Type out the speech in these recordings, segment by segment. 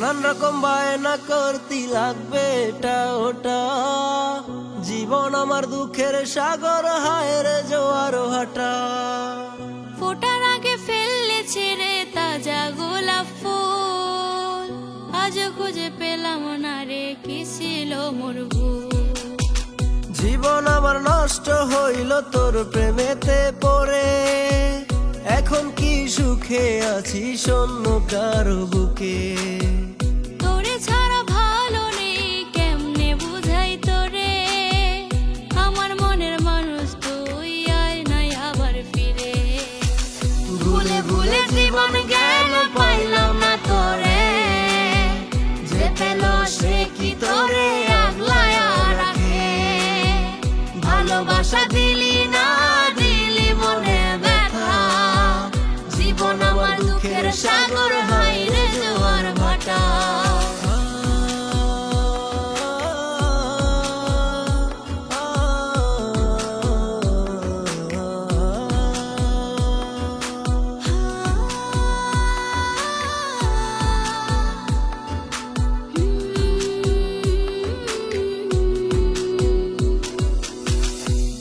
নানান রকম বায়না করতি লাগবে এটা ওটা। জীবন আমার দুঃখের সাগর, হায় রে জোয়ার ভাটা। ফোটার আগে ফেললে ছেড়ে তাজা গোলাপ ফুল, আজ খুঁজে পেলাম না রে কি ছিল মোর ভুল। জীবন আমার নষ্ট হইল তোর প্রেমেতে পড়ে, এখন কি সুখে আছি শূন্য কারো বুকে। তোরে ছাড়া ভালো নেই কেমনে বুঝাই তোরে, আমার মনের মানুষ তুই আয় নাই আবার ফিরে। ভুলে ভুলে জীবন গেল পাইলাম না তোরে, যে পেল সে কি তোরে আগলায়া রাখে। ভালোবাসা দিলি না দিলি মনে ব্যথা, জীবন আমার দুঃখের সাগর, হায় রে জোয়ার ভাটা।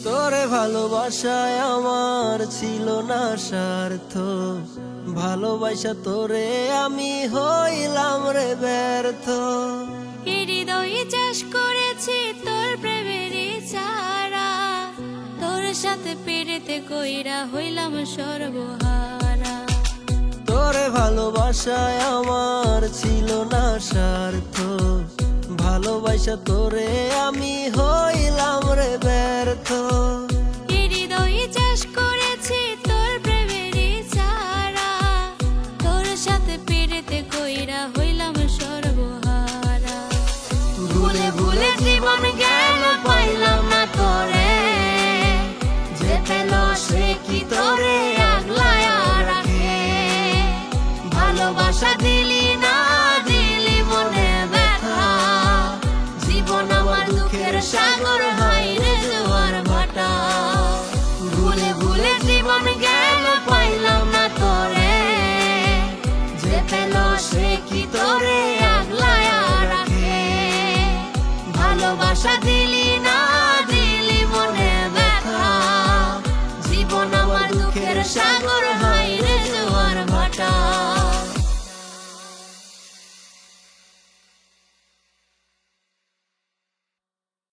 তোরে ভালোবাসায় আমার ছিল না স্বার্থ, ভালোবাসা তোরে আমি হইলাম রে ব্যর্থ। হৃদয় চাষ করেছি তোর প্রেমের চারা, তোর সাথে পেরেতে কইরা হইলাম সর্বহারা। তোরে ভালোবাসায় আমার ছিল না স্বার্থ, ভালোবাসা তোরে আমি হইলাম রে ব্যর্থ। হৃদয় চাষ করেছি তোর প্রেমের চারা, তোর সাথে পেরেতে কইরা হইলাম সর্বহারা। ভুলে ভুলে জীবন গেল পাইলাম না তোরে, যে পেল সে কি তোরে আগলায়া রাখে। ভালোবাসা দিলি না দিলি মনে ব্যথা, জীবন আমার দুঃখের সাগর, হায় রে জোয়ার ভাটা। ভুলে ভুলে জীবন গেল পাইলাম না তোরে, যে পেল সে কি তোরে আগলায়া রাখে। ভালোবাসা দিলি না দিলি মনে ব্যথা, জীবন আমার দুঃখের সাগর।